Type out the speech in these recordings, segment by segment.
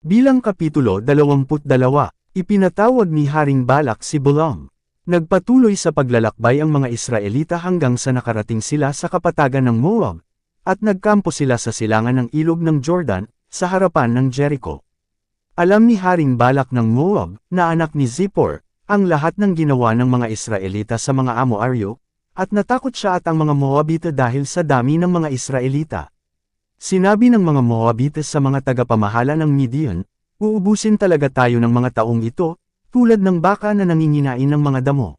Bilang Kapitulo 22, ipinatawag ni Haring Balak si Balaam. Nagpatuloy sa paglalakbay ang mga Israelita hanggang sa nakarating sila sa kapatagan ng Moab, at nagkampo sila sa silangan ng ilog ng Jordan, sa harapan ng Jericho. Alam ni Haring Balak ng Moab, na anak ni Zippor, ang lahat ng ginawa ng mga Israelita sa mga Amoaryo, at natakot siya at ang mga Moabita dahil sa dami ng mga Israelita. Sinabi ng mga Moabites sa mga tagapamahala ng Midian, uubusin talaga tayo ng mga taong ito, tulad ng baka na nanginginain ng mga damo.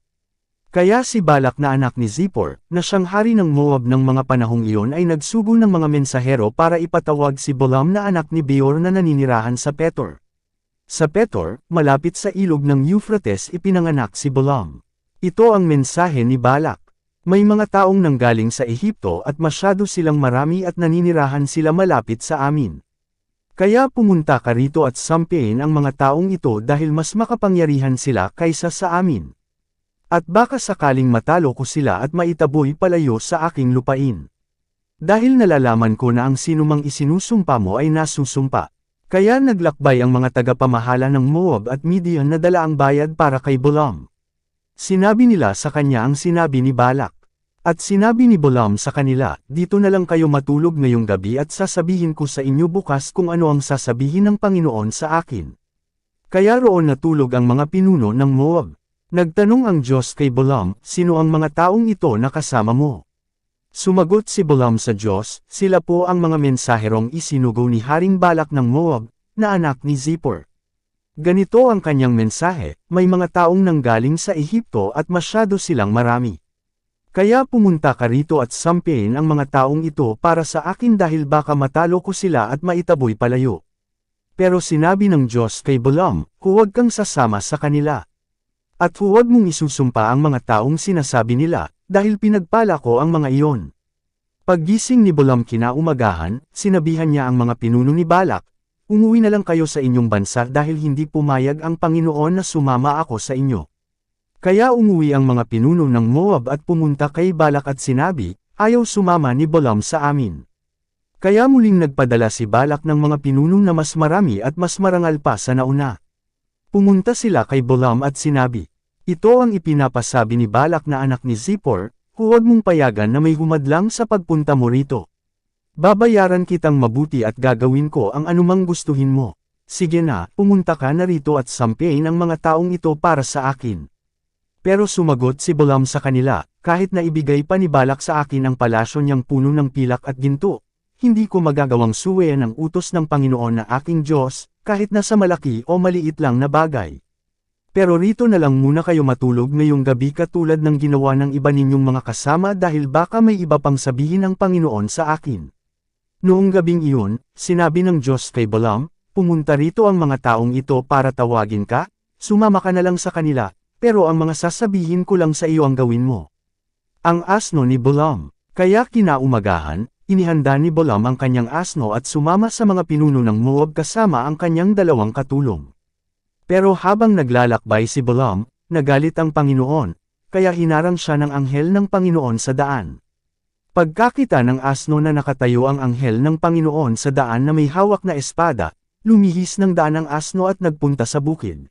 Kaya si Balak na anak ni Zippor, na siyang hari ng Moab ng mga panahong iyon ay nagsugo ng mga mensahero para ipatawag si Balaam na anak ni Beor na naninirahan sa Petor. Sa Petor, malapit sa ilog ng Euphrates ipinanganak si Balaam. Ito ang mensahe ni Balak. May mga taong nanggaling sa Ehipto at masyado silang marami at naninirahan sila malapit sa amin. Kaya pumunta ka rito at sampein ang mga taong ito dahil mas makapangyarihan sila kaysa sa amin. At baka sakaling matalo ko sila at maitaboy palayo sa aking lupain. Dahil nalalaman ko na ang sinumang isinusumpa mo ay nasusumpa. Kaya naglakbay ang mga tagapamahala ng Moab at Midian na dala ang bayad para kay Balaam. Sinabi nila sa kanya ang sinabi ni Balak. At sinabi ni Balaam sa kanila, dito na lang kayo matulog ngayong gabi at sasabihin ko sa inyo bukas kung ano ang sasabihin ng Panginoon sa akin. Kaya roon natulog ang mga pinuno ng Moab. Nagtanong ang Diyos kay Balaam, sino ang mga taong ito na kasama mo? Sumagot si Balaam sa Diyos, sila po ang mga mensaherong isinugo ni Haring Balak ng Moab, na anak ni Zippor. Ganito ang kanyang mensahe, may mga taong nanggaling sa Ehipto at masyado silang marami. Kaya pumunta ka rito at sampein ang mga taong ito para sa akin dahil baka matalo ko sila at maitaboy palayo. Pero sinabi ng Diyos kay Balaam, huwag kang sasama sa kanila. At huwag mong isusumpa ang mga taong sinasabi nila, dahil pinagpala ko ang mga iyon. Paggising ni Balaam kinaumagahan, sinabihan niya ang mga pinuno ni Balak, umuwi na lang kayo sa inyong bansa dahil hindi pumayag ang Panginoon na sumama ako sa inyo. Kaya umuwi ang mga pinuno ng Moab at pumunta kay Balak at sinabi, ayaw sumama ni Balaam sa amin. Kaya muling nagpadala si Balak ng mga pinuno na mas marami at mas marangal pa sa nauna. Pumunta sila kay Balaam at sinabi, ito ang ipinapasabi ni Balak na anak ni Zippor, huwag mong payagan na may humadlang sa pagpunta mo rito. Babayaran kitang mabuti at gagawin ko ang anumang gustuhin mo. Sige na, pumunta ka na rito at sampein ang mga taong ito para sa akin. Pero sumagot si Balaam sa kanila, kahit na ibigay pa ni Balak sa akin ang palasyo niyang puno ng pilak at ginto, hindi ko magagawang suwayan ang utos ng Panginoon na aking Diyos, kahit na sa malaki o maliit lang na bagay. Pero rito na lang muna kayo matulog ngayong gabi katulad ng ginawa ng iba ninyong mga kasama dahil baka may iba pang sabihin ng Panginoon sa akin. Noong gabing iyon, sinabi ng Diyos kay Balaam, pumunta rito ang mga taong ito para tawagin ka, sumama ka na lang sa kanila. Pero ang mga sasabihin ko lang sa iyo ang gawin mo. Ang asno ni Balaam. Kaya kinaumagahan, inihanda ni Balaam ang kanyang asno at sumama sa mga pinuno ng Moab kasama ang kanyang dalawang katulong. Pero habang naglalakbay si Balaam, nagalit ang Panginoon, kaya hinarang siya ng anghel ng Panginoon sa daan. Pagkakita ng asno na nakatayo ang anghel ng Panginoon sa daan na may hawak na espada, lumihis ng daan ang asno at nagpunta sa bukid.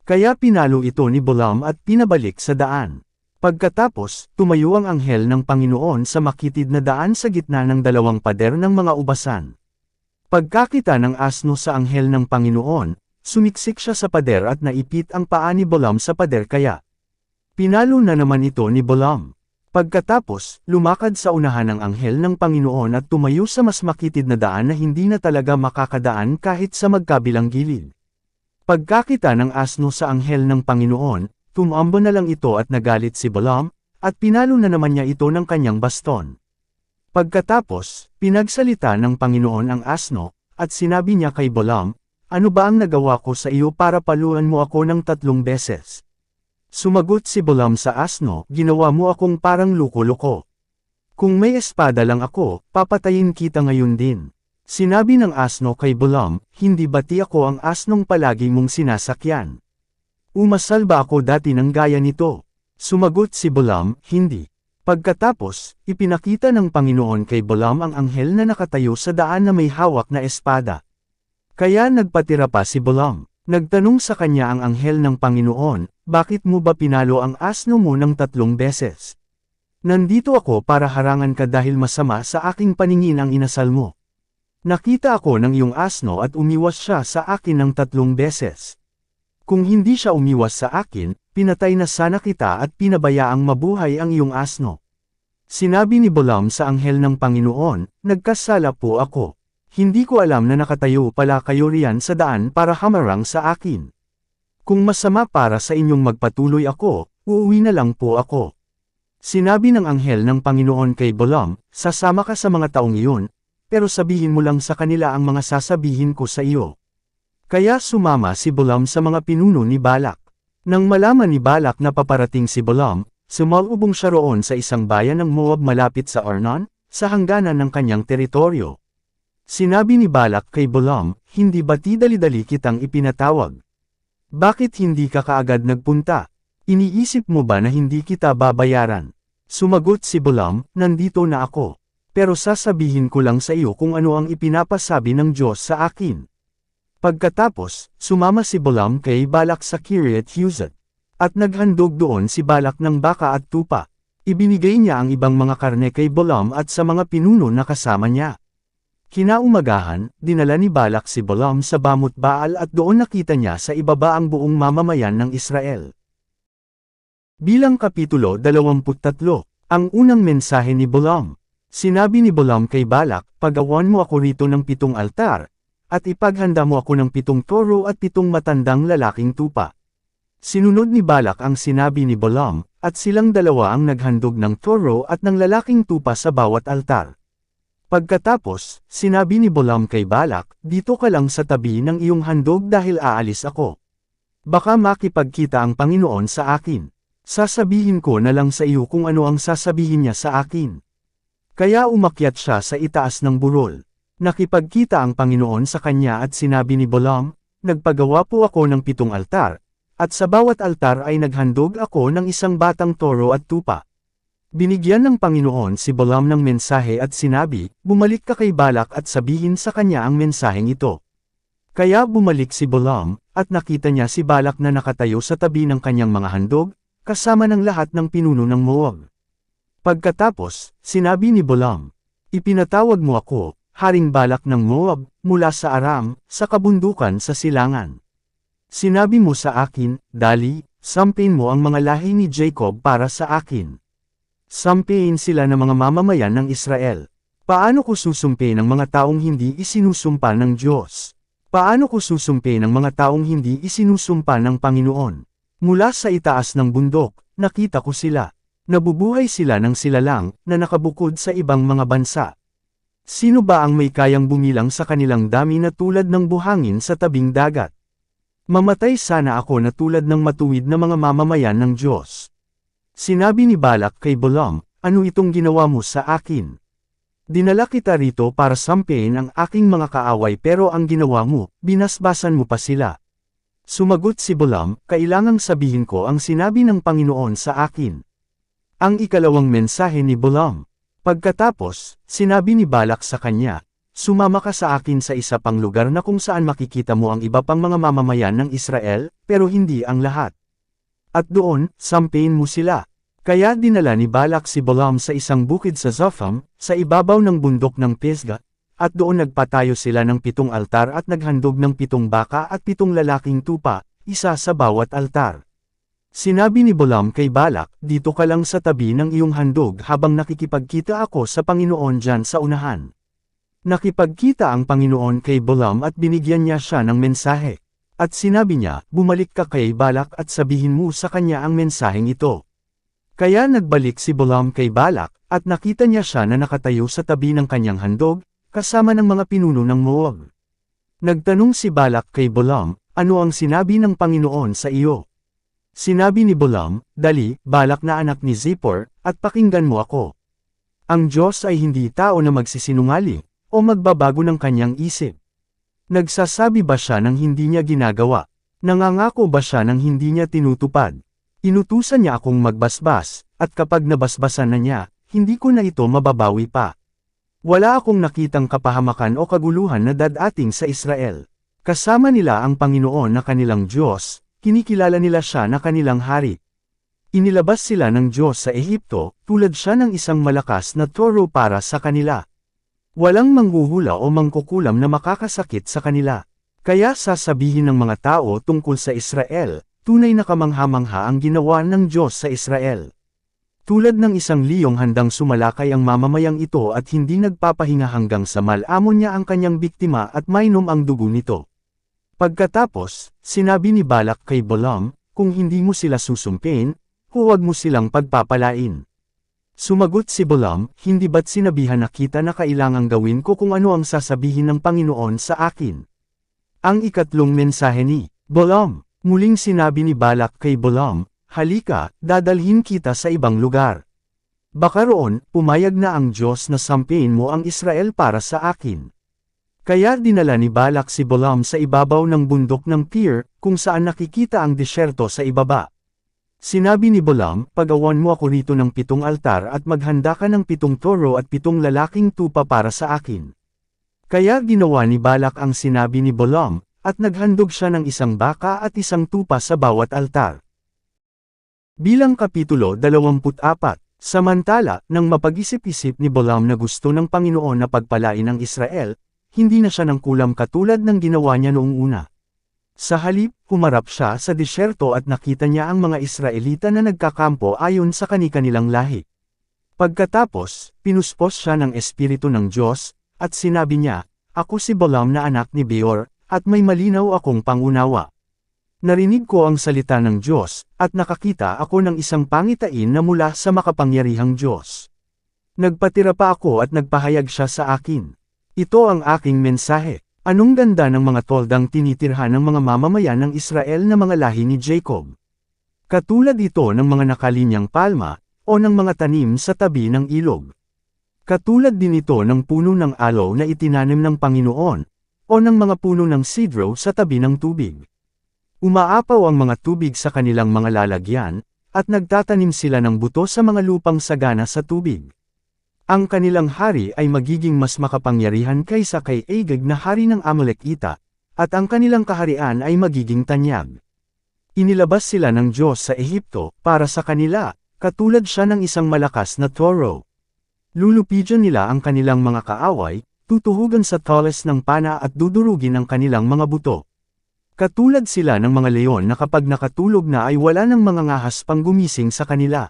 Kaya pinalo ito ni Balaam at pinabalik sa daan. Pagkatapos, tumayo ang anghel ng Panginoon sa makitid na daan sa gitna ng dalawang pader ng mga ubasan. Pagkakita ng asno sa anghel ng Panginoon, sumiksik siya sa pader at naipit ang paa ni Balaam sa pader kaya pinalo na naman ito ni Balaam. Pagkatapos, lumakad sa unahan ng anghel ng Panginoon at tumayo sa mas makitid na daan na hindi na talaga makakadaan kahit sa magkabilang gilid. Pagkakita ng asno sa anghel ng Panginoon, tumambo na lang ito at nagalit si Balaam, at pinalo na naman niya ito ng kanyang baston. Pagkatapos, pinagsalita ng Panginoon ang asno, at sinabi niya kay Balaam, ano ba ang nagawa ko sa iyo para paluan mo ako ng 3 beses? Sumagot si Balaam sa asno, ginawa mo akong parang luko-luko. Kung may espada lang ako, papatayin kita ngayon din. Sinabi ng asno kay Balaam, hindi bati ako ang asnong palagi mong sinasakyan. Umasal ba ako dati ng gaya nito? Sumagot si Balaam, hindi. Pagkatapos, ipinakita ng Panginoon kay Balaam ang anghel na nakatayo sa daan na may hawak na espada. Kaya nagpatira pa si Balaam. Nagtanong sa kanya ang anghel ng Panginoon, bakit mo ba pinalo ang asno mo ng 3 beses? Nandito ako para harangan ka dahil masama sa aking paningin ang inasal mo. Nakita ako ng iyong asno at umiwas siya sa akin ng 3 beses. Kung hindi siya umiwas sa akin, pinatay na sana kita at pinabayaang mabuhay ang iyong asno. Sinabi ni Balaam sa anghel ng Panginoon, nagkasala po ako. Hindi ko alam na nakatayo pala kayo riyan sa daan para hamarang sa akin. Kung masama para sa inyong magpatuloy ako, uuwi na lang po ako. Sinabi ng anghel ng Panginoon kay Balaam, sasama ka sa mga taong iyon, pero sabihin mo lang sa kanila ang mga sasabihin ko sa iyo. Kaya sumama si Balaam sa mga pinuno ni Balak. Nang malaman ni Balak na paparating si Balaam, sumalubong siya roon sa isang bayan ng Moab malapit sa Arnon, sa hangganan ng kanyang teritoryo. Sinabi ni Balak kay Balaam, hindi ba dali-dali kitang ipinatawag? Bakit hindi ka kaagad nagpunta? Iniisip mo ba na hindi kita babayaran? Sumagot si Balaam, nandito na ako. Pero sasabihin ko lang sa iyo kung ano ang ipinapasabi ng Diyos sa akin. Pagkatapos, sumama si Balaam kay Balak sa Kiriath Huzzat. At naghandog doon si Balak ng baka at tupa. Ibinigay niya ang ibang mga karne kay Balaam at sa mga pinuno na kasama niya. Kinaumagahan, dinala ni Balak si Balaam sa Bamot Baal at doon nakita niya sa ibaba ang buong mamamayan ng Israel. Bilang Kapitulo 23, ang unang mensahe ni Balaam. Sinabi ni Balaam kay Balak, pagawan mo ako rito ng 7 altar, at ipaghanda mo ako ng 7 toro at 7 matandang lalaking tupa. Sinunod ni Balak ang sinabi ni Balaam, at silang dalawa ang naghandog ng toro at ng lalaking tupa sa bawat altar. Pagkatapos, sinabi ni Balaam kay Balak, dito ka lang sa tabi ng iyong handog dahil aalis ako. Baka makipagkita ang Panginoon sa akin. Sasabihin ko na lang sa iyo kung ano ang sasabihin niya sa akin. Kaya umakyat siya sa itaas ng burol. Nakipagkita ang Panginoon sa kanya at sinabi ni Balaam, nagpagawa po ako ng 7 altar, at sa bawat altar ay naghandog ako ng 1 batang toro at tupa. Binigyan ng Panginoon si Balaam ng mensahe at sinabi, bumalik ka kay Balak at sabihin sa kanya ang mensaheng ito. Kaya bumalik si Balaam, at nakita niya si Balak na nakatayo sa tabi ng kanyang mga handog, kasama ng lahat ng pinuno ng Moab. Pagkatapos, sinabi ni Balaam, ipinatawag mo ako, Haring Balak ng Moab, mula sa Aram, sa kabundukan sa silangan. Sinabi mo sa akin, dali, sampain mo ang mga lahi ni Jacob para sa akin. Sampain sila ng mga mamamayan ng Israel. Paano ko susumpe ng mga taong hindi isinusumpa ng Diyos? Paano ko susumpe ng mga taong hindi isinusumpa ng Panginoon? Mula sa itaas ng bundok, nakita ko sila. Nabubuhay sila ng sila lang, na nakabukod sa ibang mga bansa. Sino ba ang may kayang bumilang sa kanilang dami na tulad ng buhangin sa tabing dagat? Mamatay sana ako na tulad ng matuwid na mga mamamayan ng Diyos. Sinabi ni Balak kay Balaam, ano itong ginawa mo sa akin? Dinala kita rito para sampein ang aking mga kaaway pero ang ginawa mo, binasbasan mo pa sila. Sumagot si Balaam, kailangang sabihin ko ang sinabi ng Panginoon sa akin. Ang ikalawang mensahe ni Balaam. Pagkatapos, sinabi ni Balak sa kanya, sumama ka sa akin sa isa pang lugar na kung saan makikita mo ang iba pang mga mamamayan ng Israel, pero hindi ang lahat. At doon, sampein mo sila. Kaya dinala ni Balak si Balaam sa isang bukid sa Zopham, sa ibabaw ng bundok ng Pisgah, at doon nagpatayo sila ng 7 altar at naghandog ng 7 baka at 7 lalaking tupa, isa sa bawat altar. Sinabi ni Balaam kay Balak, dito ka lang sa tabi ng iyong handog habang nakikipagkita ako sa Panginoon dyan sa unahan. Nakipagkita ang Panginoon kay Balaam at binigyan niya siya ng mensahe. At sinabi niya, bumalik ka kay Balak at sabihin mo sa kanya ang mensaheng ito. Kaya nagbalik si Balaam kay Balak, at nakita niya siya na nakatayo sa tabi ng kanyang handog, kasama ng mga pinuno ng Moab. Nagtanong si Balak kay Balaam, ano ang sinabi ng Panginoon sa iyo? Sinabi ni Balaam, dali, Balak na anak ni Zippor, at pakinggan mo ako. Ang Diyos ay hindi tao na magsisinungaling, o magbabago ng kanyang isip. Nagsasabi ba siya ng hindi niya ginagawa? Nangangako ba siya ng hindi niya tinutupad? Inutusan niya akong magbasbas, at kapag nabasbasan na niya, hindi ko na ito mababawi pa. Wala akong nakitang kapahamakan o kaguluhan na dadating sa Israel. Kasama nila ang Panginoon na kanilang Diyos, kinikilala nila siya na kanilang hari. Inilabas sila ng Diyos sa Ehipto, tulad siya ng isang malakas na toro para sa kanila. Walang manghuhula o mangkukulam na makakasakit sa kanila. Kaya sasabihin ng mga tao tungkol sa Israel, tunay na kamangha-mangha ang ginawa ng Diyos sa Israel. Tulad ng isang liyong handang sumalakay ang mamamayang ito at hindi nagpapahinga hanggang sa malamon niya ang kanyang biktima at mainom ang dugo nito. Pagkatapos, sinabi ni Balak kay Balaam, kung hindi mo sila susumpin, huwag mo silang pagpapalain. Sumagot si Balaam, hindi ba't sinabihan na kita na kailangang gawin ko kung ano ang sasabihin ng Panginoon sa akin? Ang ikatlong mensahe ni Balaam. Muling sinabi ni Balak kay Balaam, halika, dadalhin kita sa ibang lugar. Baka roon, pumayag na ang Diyos na sampiin mo ang Israel para sa akin. Kaya dinala ni Balak si Balaam sa ibabaw ng bundok ng Peor, kung saan nakikita ang disyerto sa ibaba. Sinabi ni Balaam, pagawan mo ako rito ng 7 altar at maghanda ka ng 7 toro at 7 lalaking tupa para sa akin. Kaya ginawa ni Balak ang sinabi ni Balaam, at naghandog siya ng 1 baka at 1 tupa sa bawat altar. Bilang Kapitulo 24, samantala, nang mapag-isip-isip ni Balaam na gusto ng Panginoon na pagpalain ang Israel, hindi na siya nangkulam katulad ng ginawa niya noong una. Sa halip, humarap siya sa disyerto at nakita niya ang mga Israelita na nagkakampo ayon sa kani-kanilang lahi. Pagkatapos, pinuspos siya ng Espiritu ng Diyos, at sinabi niya, ako si Balaam na anak ni Beor, at may malinaw akong pangunawa. Narinig ko ang salita ng Diyos, at nakakita ako ng isang pangitain na mula sa makapangyarihang Diyos. Nagpatira pa ako at nagpahayag siya sa akin. Ito ang aking mensahe. Anong ganda ng mga toldang tinitirhan ng mga mamamayan ng Israel na mga lahi ni Jacob. Katulad ito ng mga nakalinyang palma, o ng mga tanim sa tabi ng ilog. Katulad din ito ng puno ng aloe na itinanim ng Panginoon, o ng mga puno ng sidro sa tabi ng tubig. Umaapaw ang mga tubig sa kanilang mga lalagyan, at nagtatanim sila ng buto sa mga lupang sagana sa tubig. Ang kanilang hari ay magiging mas makapangyarihan kaysa kay Agag na hari ng Amalekita, at ang kanilang kaharian ay magiging tanyag. Inilabas sila ng Diyos sa Ehipto, para sa kanila, katulad siya ng isang malakas na toro. Lulupidyan nila ang kanilang mga kaaway, tutuhugan sa tales ng pana at dudurugin ang kanilang mga buto. Katulad sila ng mga leon na kapag nakatulog na ay wala ng mga ngahas pang gumising sa kanila.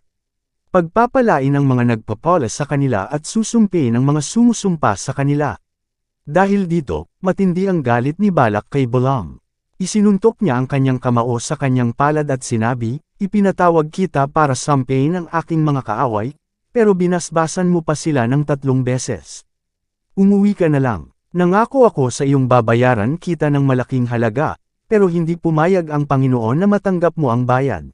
Pagpapalain ang mga nagpapalas sa kanila at susumpiin ang mga sumusumpa sa kanila. Dahil dito, matindi ang galit ni Balak kay Balaam. Isinuntok niya ang kanyang kamao sa kanyang palad at sinabi, ipinatawag kita para sampiin ang aking mga kaaway, pero binasbasan mo pa sila ng 3 beses. Umuwi ka na lang. Nangako ako sa iyong babayaran kita ng malaking halaga, pero hindi pumayag ang Panginoon na matanggap mo ang bayad.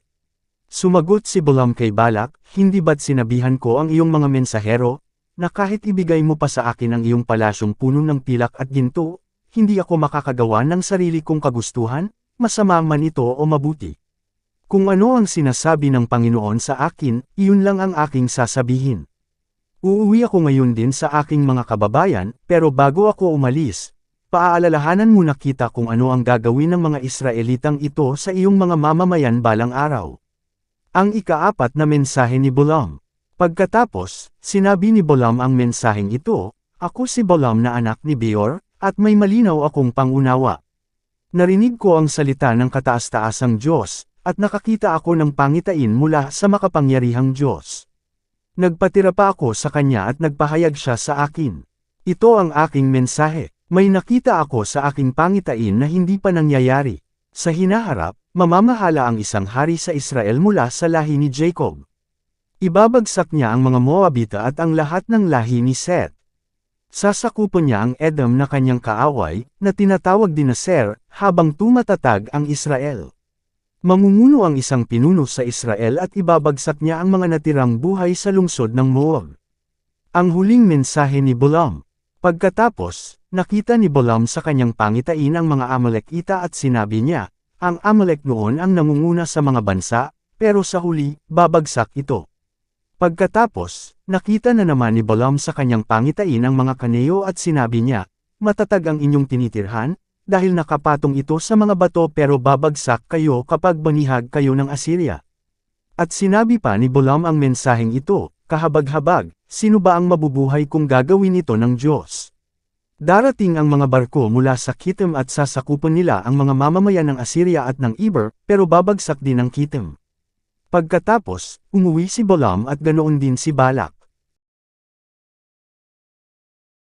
Sumagot si Balaam kay Balak, hindi ba't sinabihan ko ang iyong mga mensahero, na kahit ibigay mo pa sa akin ang iyong palasyong puno ng pilak at ginto, hindi ako makakagawa ng sarili kong kagustuhan, masama man ito o mabuti. Kung ano ang sinasabi ng Panginoon sa akin, iyon lang ang aking sasabihin. Uuwi ako ngayon din sa aking mga kababayan, pero bago ako umalis, paaalalahanan muna kita kung ano ang gagawin ng mga Israelitang ito sa iyong mga mamamayan balang araw. Ang ika-4 na mensahe ni Balaam. Pagkatapos, sinabi ni Balaam ang mensaheng ito, ako si Balaam na anak ni Beor, at may malinaw akong pangunawa. Narinig ko ang salita ng kataas-taasang Diyos, at nakakita ako ng pangitain mula sa makapangyarihang Diyos. Nagpatira pa ako sa kanya at nagpahayag siya sa akin. Ito ang aking mensahe. May nakita ako sa aking pangitain na hindi pa nangyayari. Sa hinaharap, mamamahala ang isang hari sa Israel mula sa lahi ni Jacob. Ibabagsak niya ang mga Moabita at ang lahat ng lahi ni Seth. Sasakupon niya ang Edom na kanyang kaaway, na tinatawag din na Ser, habang tumatatag ang Israel. Mamumuno ang isang pinuno sa Israel at ibabagsak niya ang mga natirang buhay sa lungsod ng Moab. Ang huling mensahe ni Balaam. Pagkatapos, nakita ni Balaam sa kanyang pangitain ang mga Amalekita at sinabi niya, ang Amalek noon ang nangunguna sa mga bansa, pero sa huli, babagsak ito. Pagkatapos, nakita na naman ni Balaam sa kanyang pangitain ang mga Kaneo at sinabi niya, matatag ang inyong tinitirhan, dahil nakapatong ito sa mga bato pero babagsak kayo kapag banihag kayo ng Assyria. At sinabi pa ni Balaam ang mensaheng ito, kahabag-habag, sino ba ang mabubuhay kung gagawin ito ng Diyos? Darating ang mga barko mula sa Kittim at sasakupan nila ang mga mamamayan ng Assyria at ng Eber, pero babagsak din ang Kittim. Pagkatapos, umuwi si Balaam at ganoon din si Balak.